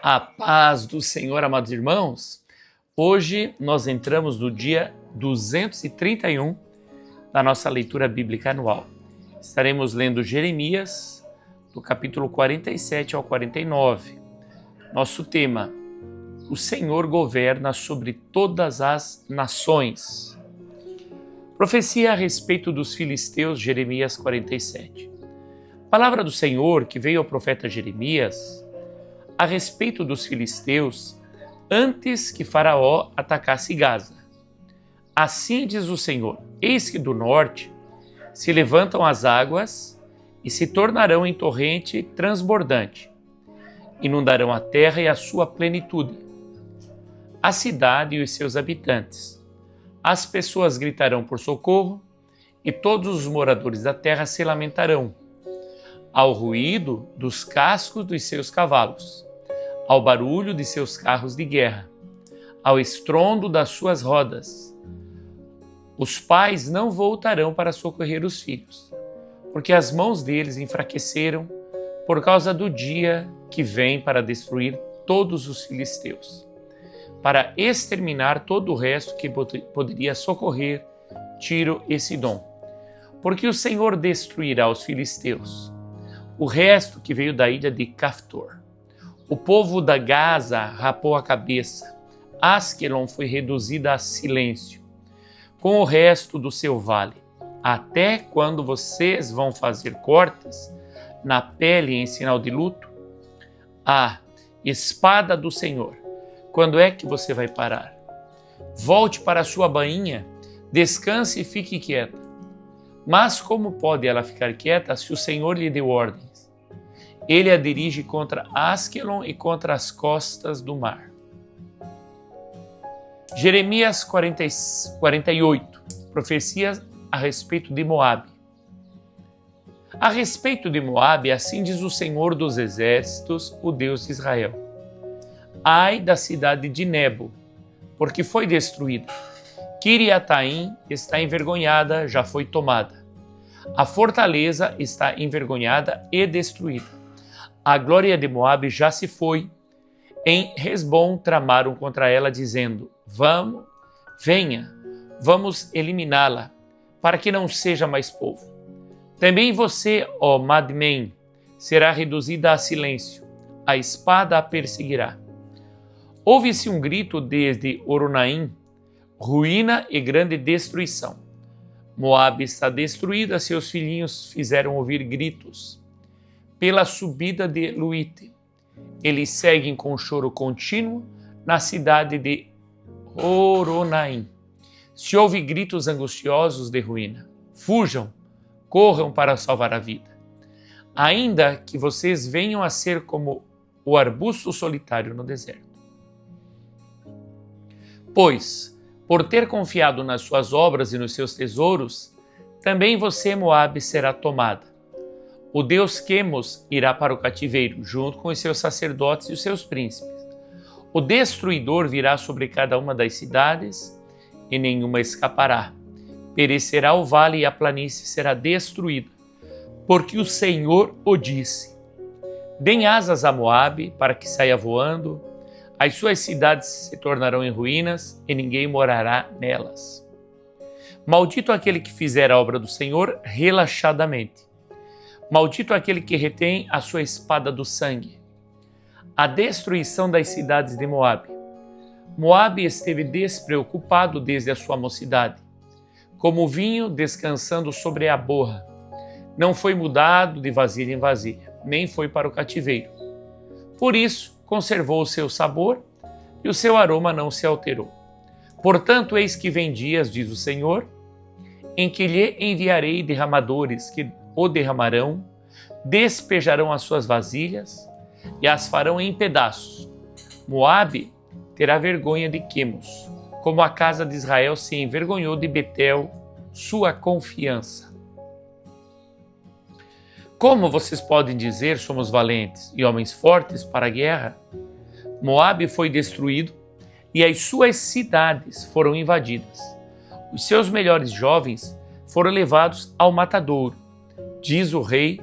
A paz do Senhor, amados irmãos. Hoje nós entramos no dia 231 da nossa leitura bíblica anual. Estaremos lendo Jeremias, do capítulo 47 ao 49. Nosso tema: o Senhor governa sobre todas as nações. Profecia a respeito dos filisteus, Jeremias 47. Palavra do Senhor que veio ao profeta Jeremias a respeito dos filisteus, antes que Faraó atacasse Gaza. Assim diz o Senhor: eis que do norte se levantam as águas e se tornarão em torrente transbordante. Inundarão a terra e a sua plenitude, a cidade e os seus habitantes. As pessoas gritarão por socorro e todos os moradores da terra se lamentarão, ao ruído dos cascos dos seus cavalos, ao barulho de seus carros de guerra, ao estrondo das suas rodas. Os pais não voltarão para socorrer os filhos, porque as mãos deles enfraqueceram por causa do dia que vem para destruir todos os filisteus, para exterminar todo o resto que poderia socorrer Tiro e Sidom. Porque o Senhor destruirá os filisteus, o resto que veio da ilha de Caftor. O povo da Gaza rapou a cabeça, Asquelon foi reduzida a silêncio, com o resto do seu vale. Até quando vocês vão fazer cortes na pele em sinal de luto? Ah, espada do Senhor, quando é que você vai parar? Volte para a sua bainha, descanse e fique quieta. Mas como pode ela ficar quieta se o Senhor lhe deu ordens? Ele a dirige contra Asquelon e contra as costas do mar. Jeremias 48, profecia a respeito de Moabe. A respeito de Moabe, assim diz o Senhor dos exércitos, o Deus de Israel: ai da cidade de Nebo, porque foi destruída. Kiriataim está envergonhada, já foi tomada. A fortaleza está envergonhada e destruída. A glória de Moabe já se foi. Em Hesbom tramaram contra ela, dizendo: venha, vamos eliminá-la, para que não seja mais povo. Também você, ó Madmen, será reduzida a silêncio, a espada a perseguirá. Ouve-se um grito desde Oronaim, ruína e grande destruição. Moabe está destruída, seus filhinhos fizeram ouvir gritos. Pela subida de Luíte, eles seguem com choro contínuo na cidade de Oronaim. Se ouve gritos angustiosos de ruína, fujam, corram para salvar a vida. Ainda que vocês venham a ser como o arbusto solitário no deserto. Pois, por ter confiado nas suas obras e nos seus tesouros, também você, Moabe, será tomada. O deus Quemos irá para o cativeiro, junto com os seus sacerdotes e os seus príncipes. O destruidor virá sobre cada uma das cidades, e nenhuma escapará. Perecerá o vale e a planície será destruída, porque o Senhor o disse. Deem asas a Moabe para que saia voando, as suas cidades se tornarão em ruínas e ninguém morará nelas. Maldito aquele que fizer a obra do Senhor relaxadamente. Maldito aquele que retém a sua espada do sangue. A destruição das cidades de Moabe. Moabe esteve despreocupado desde a sua mocidade, como vinho descansando sobre a borra. Não foi mudado de vasilha em vasilha, nem foi para o cativeiro. Por isso, conservou o seu sabor e o seu aroma não se alterou. Portanto, eis que vem dias, diz o Senhor, em que lhe enviarei derramadores que o derramarão, despejarão as suas vasilhas e as farão em pedaços. Moabe terá vergonha de Quemos, como a casa de Israel se envergonhou de Betel, sua confiança. Como vocês podem dizer, somos valentes e homens fortes para a guerra? Moabe foi destruído e as suas cidades foram invadidas. Os seus melhores jovens foram levados ao matadouro, diz o rei,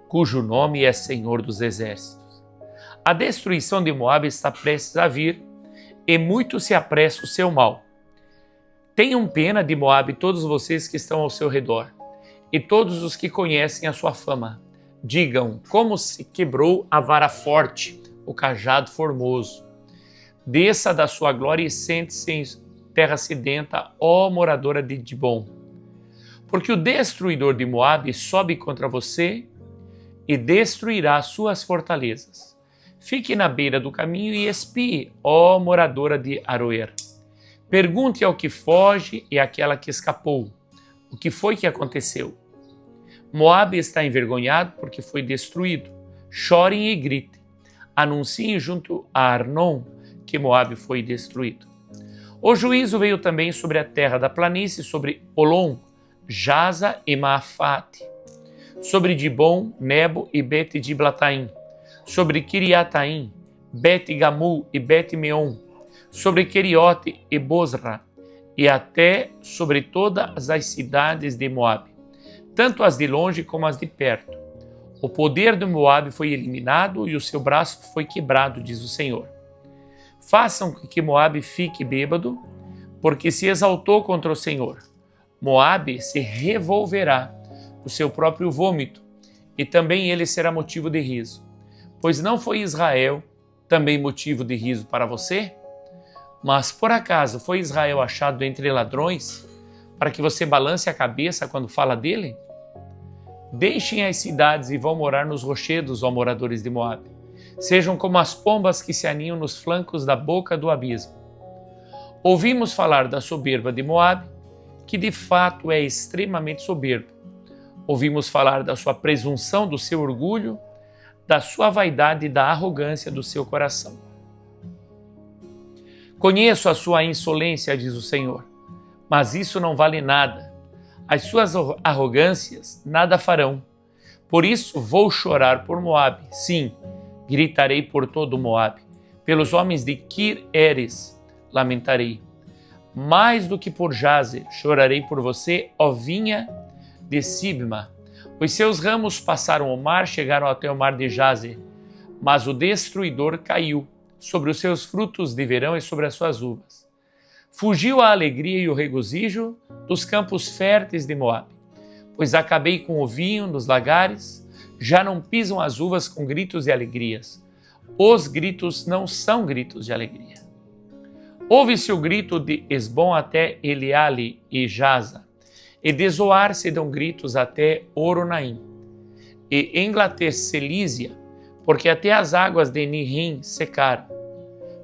cujo nome é Senhor dos Exércitos. A destruição de Moabe está prestes a vir, e muito se apressa o seu mal. Tenham pena de Moabe todos vocês que estão ao seu redor, e todos os que conhecem a sua fama. Digam como se quebrou a vara forte, o cajado formoso. Desça da sua glória e sente-se em terra sedenta, ó moradora de Dibom. Porque o destruidor de Moabe sobe contra você e destruirá suas fortalezas. Fique na beira do caminho e espie, ó moradora de Aroer. Pergunte ao que foge e àquela que escapou. O que foi que aconteceu? Moabe está envergonhado porque foi destruído. Chorem e gritem. Anunciem junto a Arnon que Moabe foi destruído. O juízo veio também sobre a terra da planície, sobre Olom, Jaza e Maafate, sobre Dibom, Nebo e Bet-Diblataim, sobre Kiriataim, Bet-Gamul e Bet-Meon, sobre Queriote e Bosra, e até sobre todas as cidades de Moabe, tanto as de longe como as de perto. O poder de Moabe foi eliminado e o seu braço foi quebrado, diz o Senhor. Façam com que Moabe fique bêbado, porque se exaltou contra o Senhor. Moabe se revolverá o seu próprio vômito, e também ele será motivo de riso. Pois não foi Israel também motivo de riso para você? Mas por acaso foi Israel achado entre ladrões, para que você balance a cabeça quando fala dele? Deixem as cidades e vão morar nos rochedos, ó moradores de Moabe. Sejam como as pombas que se aninham nos flancos da boca do abismo. Ouvimos falar da soberba de Moabe, que de fato é extremamente soberbo. Ouvimos falar da sua presunção, do seu orgulho, da sua vaidade e da arrogância do seu coração. Conheço a sua insolência, diz o Senhor, mas isso não vale nada. As suas arrogâncias nada farão. Por isso vou chorar por Moabe. Sim, gritarei por todo Moabe. Pelos homens de Kir-Eres lamentarei. Mais do que por Jazer, chorarei por você, ó vinha de Sibma. Os seus ramos passaram o mar, chegaram até o mar de Jazer. Mas o destruidor caiu sobre os seus frutos de verão e sobre as suas uvas. Fugiu a alegria e o regozijo dos campos férteis de Moabe, pois acabei com o vinho nos lagares, já não pisam as uvas com gritos de alegrias. Os gritos não são gritos de alegria. Ouve-se o grito de Esbom até Eleale e Jaza, e de Zoar se dão gritos até Oronaim, e Englater-Selísia, porque até as águas de Nihim secaram.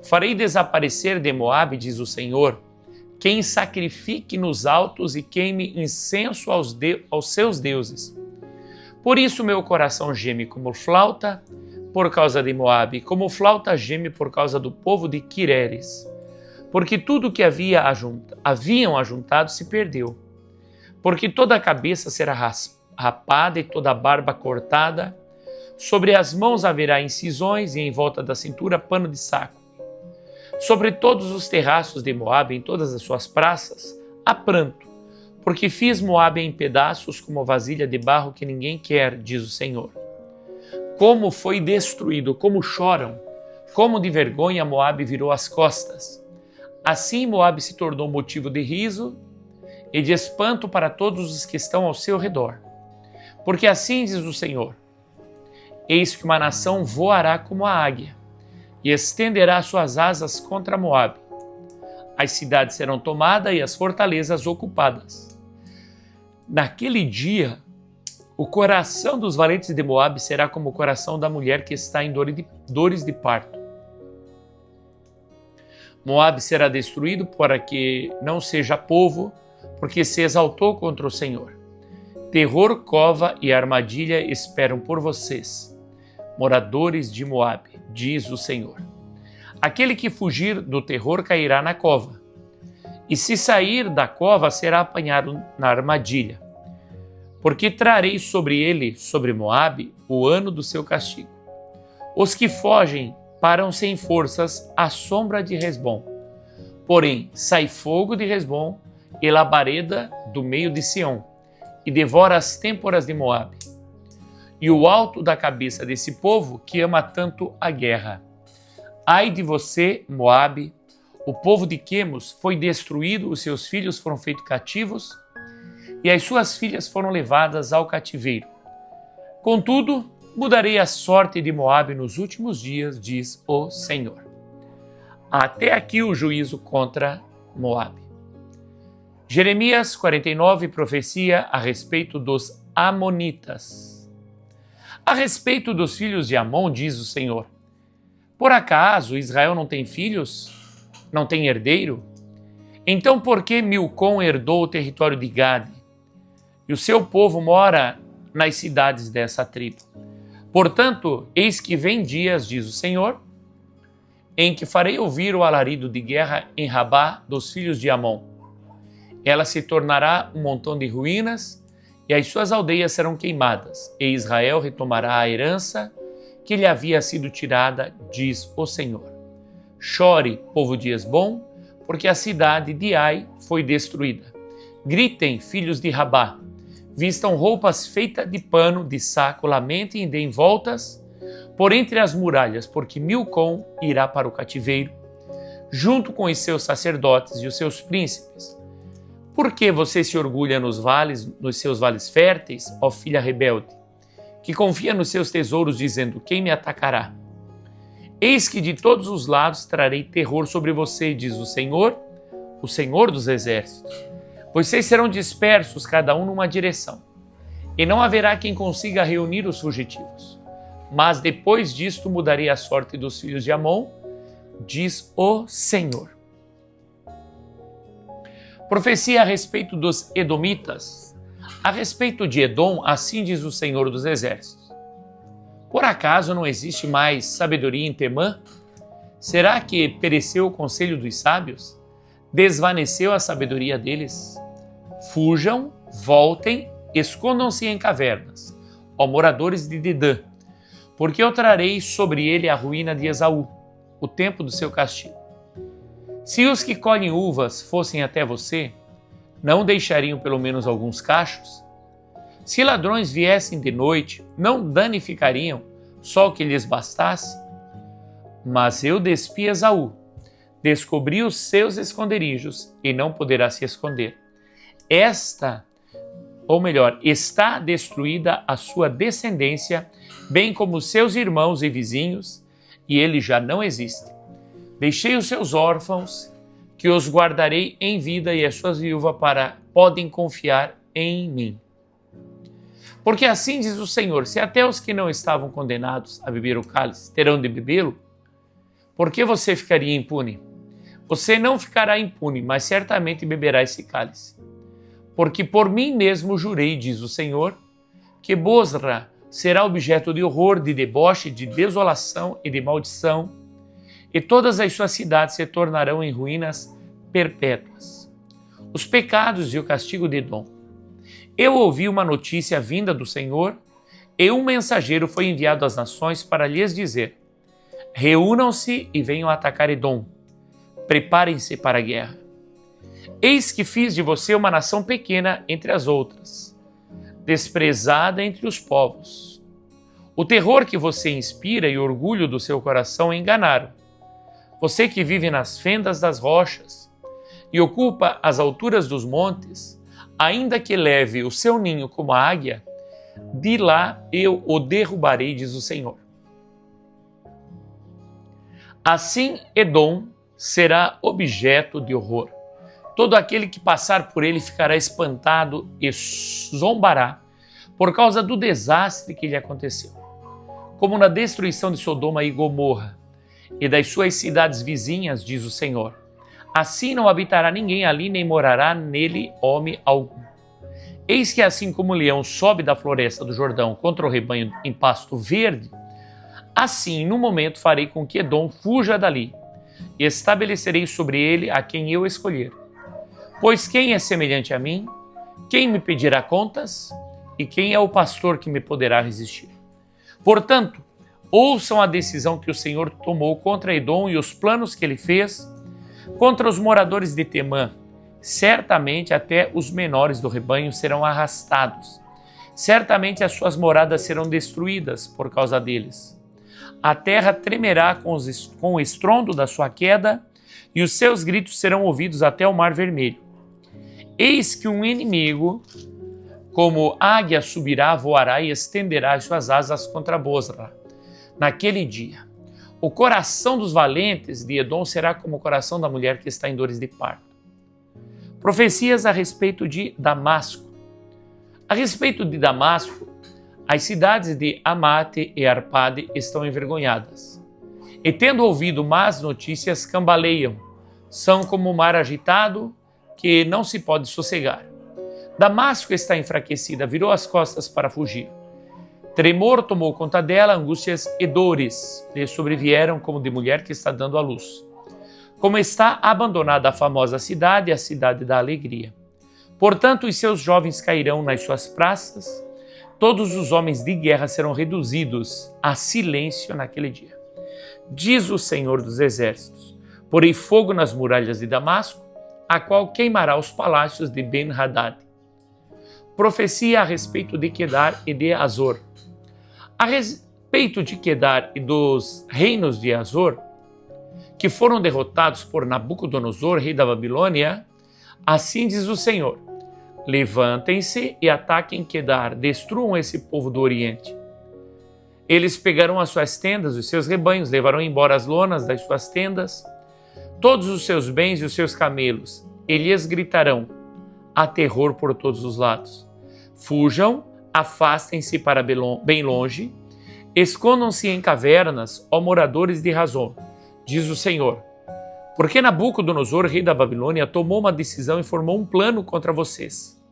Farei desaparecer de Moabe, diz o Senhor, quem sacrifique nos altos e queime incenso aos seus deuses. Por isso meu coração geme como flauta por causa de Moabe, como flauta geme por causa do povo de Quireres, porque tudo que haviam ajuntado se perdeu, porque toda a cabeça será rapada e toda a barba cortada, sobre as mãos haverá incisões e em volta da cintura pano de saco. Sobre todos os terraços de Moabe, em todas as suas praças, há pranto, porque fiz Moabe em pedaços como vasilha de barro que ninguém quer, diz o Senhor. Como foi destruído, como choram, como de vergonha Moabe virou as costas. Assim Moabe se tornou motivo de riso e de espanto para todos os que estão ao seu redor. Porque assim diz o Senhor: eis que uma nação voará como a águia e estenderá suas asas contra Moabe. As cidades serão tomadas e as fortalezas ocupadas. Naquele dia, o coração dos valentes de Moabe será como o coração da mulher que está em dores de parto. Moabe será destruído para que não seja povo, porque se exaltou contra o Senhor. Terror, cova e armadilha esperam por vocês, moradores de Moabe, diz o Senhor. Aquele que fugir do terror cairá na cova, e se sair da cova será apanhado na armadilha, porque trarei sobre ele, sobre Moabe, o ano do seu castigo. Os que fogem param sem forças à sombra de Resbom. Porém, sai fogo de Resbom e labareda do meio de Sião, e devora as têmporas de Moabe. e o alto da cabeça desse povo que ama tanto a guerra. Ai de você, Moabe, o povo de Quemos foi destruído, os seus filhos foram feitos cativos e as suas filhas foram levadas ao cativeiro. Contudo, mudarei a sorte de Moabe nos últimos dias, diz o Senhor. Até aqui o juízo contra Moabe. Jeremias 49, profecia a respeito dos Amonitas. A respeito dos filhos de Amon, diz o Senhor: por acaso Israel não tem filhos? Não tem herdeiro? Então por que Milcom herdou o território de Gade? E o seu povo mora nas cidades dessa tribo. Portanto, eis que vem dias, diz o Senhor, em que farei ouvir o alarido de guerra em Rabá dos filhos de Amon. Ela se tornará um montão de ruínas, e as suas aldeias serão queimadas, e Israel retomará a herança que lhe havia sido tirada, diz o Senhor. Chore, povo de Esbom, porque a cidade de Ai foi destruída. Gritem, filhos de Rabá, vistam roupas feitas de pano, de saco, lamentem e deem voltas por entre as muralhas, porque Milcom irá para o cativeiro, junto com os seus sacerdotes e os seus príncipes. Por que você se orgulha nos seus vales férteis, ó filha rebelde, que confia nos seus tesouros, dizendo: quem me atacará? Eis que de todos os lados trarei terror sobre você, diz o Senhor dos exércitos. Vocês serão dispersos, cada um numa direção, e não haverá quem consiga reunir os fugitivos. Mas depois disto mudarei a sorte dos filhos de Amon, diz o Senhor. Profecia a respeito dos Edomitas. A respeito de Edom, assim diz o Senhor dos exércitos: por acaso não existe mais sabedoria em Temã? Será que pereceu o conselho dos sábios? Desvaneceu a sabedoria deles? Fujam, voltem, escondam-se em cavernas, ó moradores de Dedã, porque eu trarei sobre ele a ruína de Esaú, o tempo do seu castigo. Se os que colhem uvas fossem até você, não deixariam pelo menos alguns cachos? Se ladrões viessem de noite, não danificariam só o que lhes bastasse? Mas eu despi Esaú, descobri os seus esconderijos e não poderá se esconder. Está destruída a sua descendência, bem como os seus irmãos e vizinhos, e ele já não existe. Deixei os seus órfãos, que os guardarei em vida, e as suas viúvas podem confiar em mim. Porque assim diz o Senhor: se até os que não estavam condenados a beber o cálice terão de bebê-lo, por que você ficaria impune? Você não ficará impune, mas certamente beberá esse cálice. Porque por mim mesmo jurei, diz o Senhor, que Bosra será objeto de horror, de deboche, de desolação e de maldição, e todas as suas cidades se tornarão em ruínas perpétuas. Os pecados e o castigo de Edom. Eu ouvi uma notícia vinda do Senhor, e um mensageiro foi enviado às nações para lhes dizer: reúnam-se e venham atacar Edom. Preparem-se para a guerra. Eis que fiz de você uma nação pequena entre as outras, desprezada entre os povos. O terror que você inspira e o orgulho do seu coração enganaram. Você que vive nas fendas das rochas e ocupa as alturas dos montes, ainda que leve o seu ninho como a águia, de lá eu o derrubarei, diz o Senhor. Assim Edom será objeto de horror. Todo aquele que passar por ele ficará espantado e zombará por causa do desastre que lhe aconteceu. Como na destruição de Sodoma e Gomorra e das suas cidades vizinhas, diz o Senhor. Assim não habitará ninguém ali, nem morará nele homem algum. Eis que assim como o leão sobe da floresta do Jordão contra o rebanho em pasto verde, assim no momento farei com que Edom fuja dali, e estabelecerei sobre ele a quem eu escolher. Pois quem é semelhante a mim? Quem me pedirá contas? E quem é o pastor que me poderá resistir? Portanto, ouçam a decisão que o Senhor tomou contra Edom e os planos que ele fez contra os moradores de Temã. Certamente até os menores do rebanho serão arrastados. Certamente as suas moradas serão destruídas por causa deles. A terra tremerá com o estrondo da sua queda, e os seus gritos serão ouvidos até o Mar Vermelho. Eis que um inimigo, como águia, subirá, voará e estenderá as suas asas contra Bosra. Naquele dia, o coração dos valentes de Edom será como o coração da mulher que está em dores de parto. Profecias a respeito de Damasco. A respeito de Damasco, as cidades de Amate e Arpade estão envergonhadas. E tendo ouvido más notícias, cambaleiam. São como o mar agitado que não se pode sossegar. Damasco está enfraquecida, virou as costas para fugir. Tremor tomou conta dela, angústias e dores lhe sobrevieram como de mulher que está dando à luz. Como está abandonada a famosa cidade, a cidade da alegria. Portanto, os seus jovens cairão nas suas praças, todos os homens de guerra serão reduzidos a silêncio naquele dia. Diz o Senhor dos Exércitos: porei fogo nas muralhas de Damasco, a qual queimará os palácios de Ben-Hadad. Profecia a respeito de Quedar e de Azor. A respeito de Quedar e dos reinos de Azor, que foram derrotados por Nabucodonosor, rei da Babilônia, assim diz o Senhor: levantem-se e ataquem Quedar, destruam esse povo do Oriente. Eles pegarão as suas tendas, os seus rebanhos, levarão embora as lonas das suas tendas, todos os seus bens e os seus camelos, e lhes gritarão: há terror por todos os lados. Fujam, afastem-se para bem longe, escondam-se em cavernas, ó moradores de Razon, diz o Senhor. Porque Nabucodonosor, rei da Babilônia, tomou uma decisão e formou um plano contra vocês.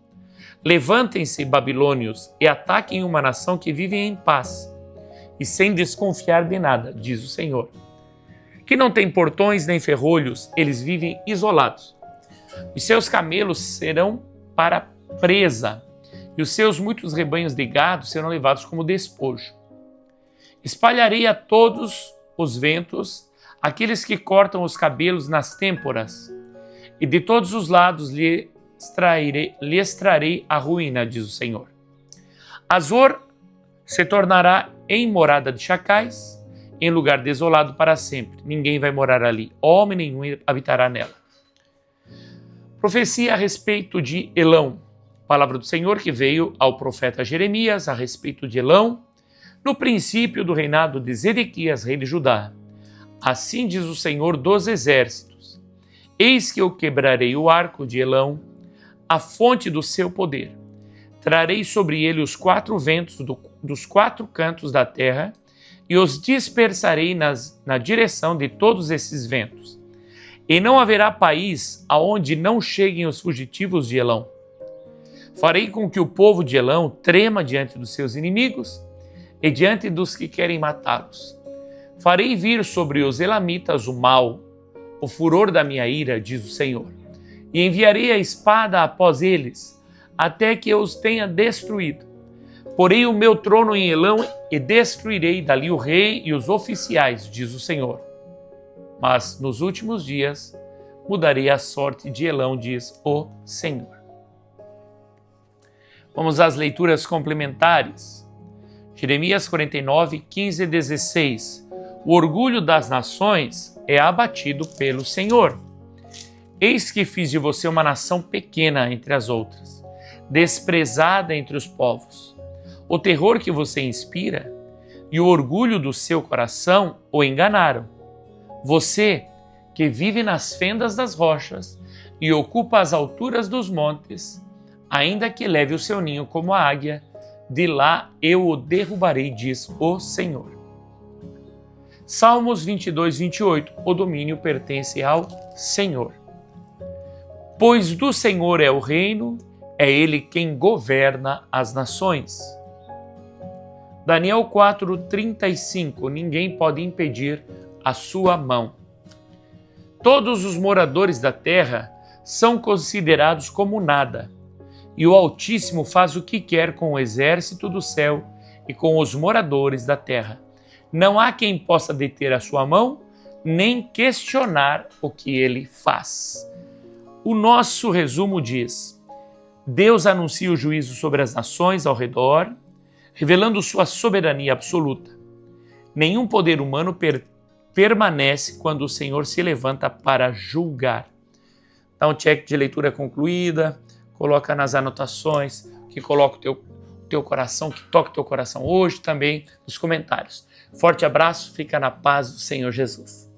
Levantem-se, babilônios, e ataquem uma nação que vive em paz, e sem desconfiar de nada, diz o Senhor. Que não tem portões nem ferrolhos, eles vivem isolados. Os seus camelos serão para presa, e os seus muitos rebanhos de gado serão levados como despojo. Espalharei a todos os ventos aqueles que cortam os cabelos nas têmporas, e de todos os lados lhes trarei a ruína, diz o Senhor. Azor se tornará em morada de chacais, em lugar desolado para sempre. Ninguém vai morar ali, homem nenhum habitará nela. Profecia a respeito de Elão. Palavra do Senhor que veio ao profeta Jeremias a respeito de Elão, no princípio do reinado de Zedequias, rei de Judá. Assim diz o Senhor dos Exércitos: eis que eu quebrarei o arco de Elão, a fonte do seu poder. Trarei sobre ele os 4 ventos dos 4 cantos da terra e os dispersarei na direção de todos esses ventos. E não haverá país aonde não cheguem os fugitivos de Elão. Farei com que o povo de Elão trema diante dos seus inimigos e diante dos que querem matá-los. Farei vir sobre os elamitas o mal, o furor da minha ira, diz o Senhor, e enviarei a espada após eles, até que eu os tenha destruído. Porei o meu trono em Elão e destruirei dali o rei e os oficiais, diz o Senhor. Mas nos últimos dias mudarei a sorte de Elão, diz o Senhor. Vamos às leituras complementares. Jeremias 49, 15 e 16. O orgulho das nações é abatido pelo Senhor. Eis que fiz de você uma nação pequena entre as outras, desprezada entre os povos. O terror que você inspira e o orgulho do seu coração o enganaram. Você, que vive nas fendas das rochas e ocupa as alturas dos montes, ainda que leve o seu ninho como a águia, de lá eu o derrubarei, diz o Senhor. Salmos 22, 28. O domínio pertence ao Senhor. Pois do Senhor é o reino, é Ele quem governa as nações. Daniel 4, 35. Ninguém pode impedir a sua mão. Todos os moradores da terra são considerados como nada, e o Altíssimo faz o que quer com o exército do céu e com os moradores da terra. Não há quem possa deter a sua mão, nem questionar o que ele faz. O nosso resumo diz: Deus anuncia o juízo sobre as nações ao redor, revelando sua soberania absoluta. Nenhum poder humano permanece quando o Senhor se levanta para julgar. Dá um check de leitura concluída, coloca nas anotações, que coloca o teu coração, que toca o teu coração hoje também nos comentários. Forte abraço, fica na paz do Senhor Jesus.